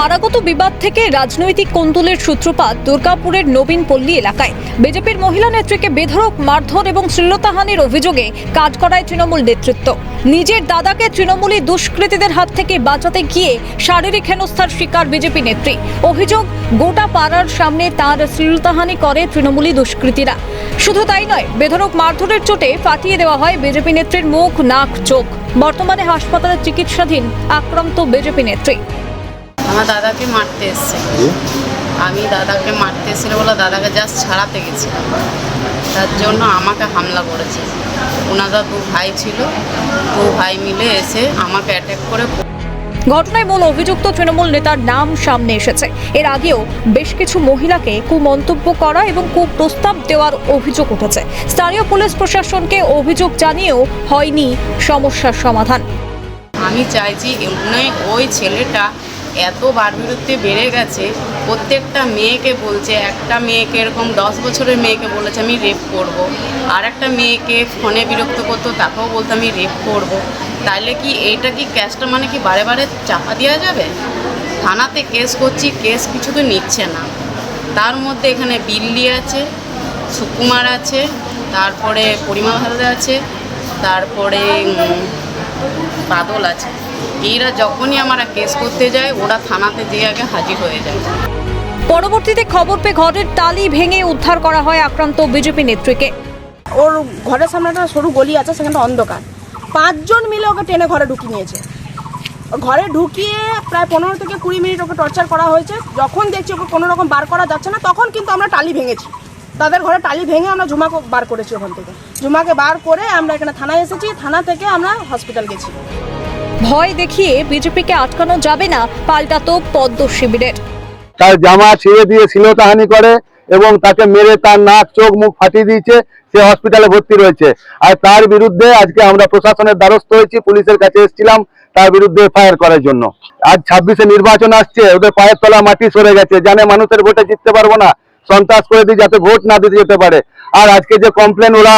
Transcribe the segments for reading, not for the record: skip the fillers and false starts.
পাড়াগত বিবাদ থেকে রাজনৈতিক কোন্দলের সূত্রপাত দুর্গাপুরের নবীনপল্লী এলাকায়। বিজেপির মহিলা নেত্রীকে বেধড়ক মারধর এবং শ্লীলতাহানির অভিযোগে কাঠগড়ায় তৃণমূল নেতৃত্ব। নিজের দাদাকে তৃণমূলী দুষ্কৃতীদের হাত থেকে বাঁচাতে গিয়ে শারীরিক হেনস্থার শিকার বিজেপি নেত্রী। অভিযোগ, গোটা পাড়ার সামনে তার শ্লীলতাহানি করে তৃণমূলী দুষ্কৃতীরা। শুধু তাই নয়, বেধড়ক মারধরের চোটে ফাটিয়ে দেওয়া হয় বিজেপি নেত্রীর মুখ, নাক, চোখ। বর্তমানে হাসপাতালে চিকিৎসাধীন আক্রান্ত বিজেপি নেত্রী। আমার দাদাকে মারতে এসছে, আমি দাদাকে মারতে এসেছিল বলে দাদাকে জাস্ট ছাড়াতে গেছিলাম, তার জন্য আমাকে হামলা করেছে। ওনারা দু ভাই ছিল, দু ভাই মিলে এসে আমাকে অ্যাটাক করে। ঘটনায় মূল অভিযুক্ত তৃণমূল নেতার নাম সামনে এসেছে। এর আগেও বেশ কিছু মহিলাকে কুমন্তব্য করা এবং কুপ্রস্তাব দেওয়ার অভিযোগ উঠেছে। স্থানীয় পুলিশ প্রশাসনকে অভিযোগ জানিয়েও হয়নি সমস্যার সমাধান। আমি চাইছি ওই ছেলেটা এত বাড়বিরুদ্ধে বেড়ে গেছে, প্রত্যেকটা মেয়েকে বলছে, একটা মেয়েকে এরকম 10 বছরের মেয়েকে বলেছে আমি রেপ করব, আর একটা মেয়েকে ফোনে বিরক্ত করতো, তাকেও বলতো আমি রেপ করব। তাহলে কি এইটা কি কেসটা মানে কি বারে বারে চাপা দেওয়া যাবে? থানাতে কেস করছি, কেস কিছু তো নিচ্ছে না। তার মধ্যে এখানে বিল্লি আছে, সুকুমার আছে, তারপরে পরিমা ভারদে আছে, তারপরে বাদল আছে। এরা যখনই আমরা কেস করতে যায়, ওরা থানাতে যেয়ে আগে হাজির হয়ে যায়। পরবর্তীতে খবর পেয়ে ঘরের টালি ভেঙে উদ্ধার করা হয় আক্রান্ত বিজেপি নেত্রীকে। ওর ঘরের সামনে একটা সরু গলি আছে, সেখানটা অন্ধকার। 5 জন মিলে ওকে টেনে ঘরে ঢুকিয়ে নিয়েছে। ঘরে ঢুকিয়ে প্রায় 15 থেকে 20 মিনিট ওকে টর্চার করা হয়েছে। যখন দেখছি ওকে কোনো রকম বার করা যাচ্ছে না, তখন কিন্তু আমরা টালি ভেঙেছি। তাদের ঘরে টালি ভেঙে আমরা ঝুমাকে বার করেছি। ওখান থেকে ঝুমাকে বার করে আমরা এখানে থানায় এসেছি। থানা থেকে আমরা হসপিটাল গেছি। ভয় দেখিয়ে বিজেপিকে আটকানো যাবে না, পাল্টাতো পদ্ম শিবিরের। তার জামা ছিঁড়ে দিয়ে শ্লীলতাহানি করে এবং তাকে মেরে তার নাক, চোখ, মুখ ফাটিয়ে দিয়েছে। সে হসপিটালে ভর্তি রয়েছে। আর তার বিরুদ্ধে আজকে আমরা প্রশাসনের দ্বারস্থ হয়েছি, পুলিশের কাছে এসেছিলাম তার বিরুদ্ধে এফআইআর করার জন্য। আজ 26-এ নির্বাচন আসছে, ওদের পায়ের তলা মাটি সরে গেছে, জানে মানুষের ভোটে জিততে পারবো না, সন্ত্রাস করে দিই যাতে ভোট না দিতে যেতে পারে। আর আজকে যে কমপ্লেন ওরা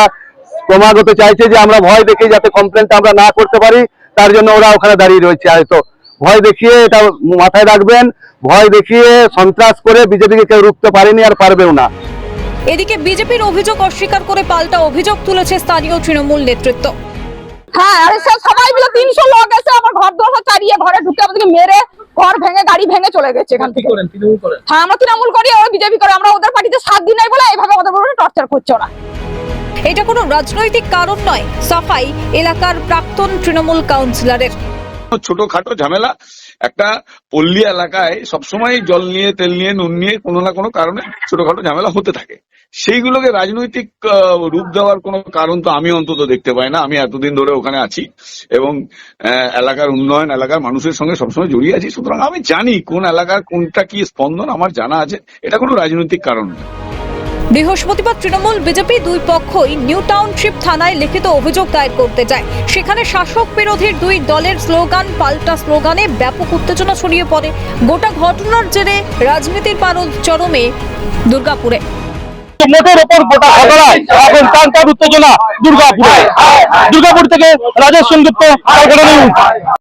ক্রমাগত চাইছে যে আমরা ভয় দেখে যাতে কমপ্লেনটা আমরা না করতে পারি, তার জন্য ওরা ওখানে দাঁড়িয়ে রয়েছে। হয়তো ভয় দেখিয়ে, এটা মাথায় রাখবেন, ভয় দেখিয়ে সন্ত্রাস করে বিজেপিকে কেউ রুখতে পারেনি আর পারবেও না। এদিকে বিজেপির অভিযোগ অস্বীকার করে পাল্টা অভিযোগ তুলেছে স্থানীয় তৃণমূল নেতৃত্ব। হ্যাঁ, আরে সবাই মিলে 300 লোক এসে আমার ঘর দরজা চারিয়ে ঘরে ঢুকে আমাদেরকে মেরে, ঘর ভেঙে, গাড়ি ভেঙে চলে গেছে এখান থেকে। হ্যাঁ, আমরা তৃণমূল করি, ওরা বিজেপি করে। আমরা ওদের পার্টিতে সাথ দিই নাই বলে এইভাবে আমাদের উপরে টর্চার করছে ওরা। এটা কোনো রাজনৈতিক কারণ নয়, সাফাই এলাকার প্রাক্তন তৃণমূল কাউন্সিলরের। ছোটখাটো ঝামেলা একটা পল্লী এলাকায় সবসময় জল নিয়ে, তেল নিয়ে, নুন নিয়ে কোনো না কোনো কারণে ছোটখাটো ঝামেলা হতে থাকে। সেইগুলোকে রাজনৈতিক রূপ দেওয়ার কোনো কারণ তো আমি অন্তত দেখতে পাই না। আমি এতদিন ধরে ওখানে আছি এবং এলাকার উন্নয়ন, এলাকার মানুষের সঙ্গে সবসময় জড়িয়ে আছি। সুতরাং আমি জানি কোন এলাকার কোনটা কি স্পন্দন, আমার জানা আছে। এটা কোনো রাজনৈতিক কারণ নয়। বৃহস্পতিবার তৃণমূল বিজেপি দুই পক্ষই নিউ টাউনশিপ থানায় লিখিত অভিযোগ দায়ের করতে যায়। সেখানে শাসক বিরোধীর দুই দলের স্লোগান পাল্টা স্লোগানে ব্যাপক উত্তেজনা ছড়িয়ে পড়ে। গোটা ঘটনার জেরে রাজনীতির পারদ চরমে দুর্গাপুরে। মোটের ওপর গোটা ঘটনায় এখন টানটান উত্তেজনা দুর্গাপুর থেকে রাজেশ সেনগুপ্ত।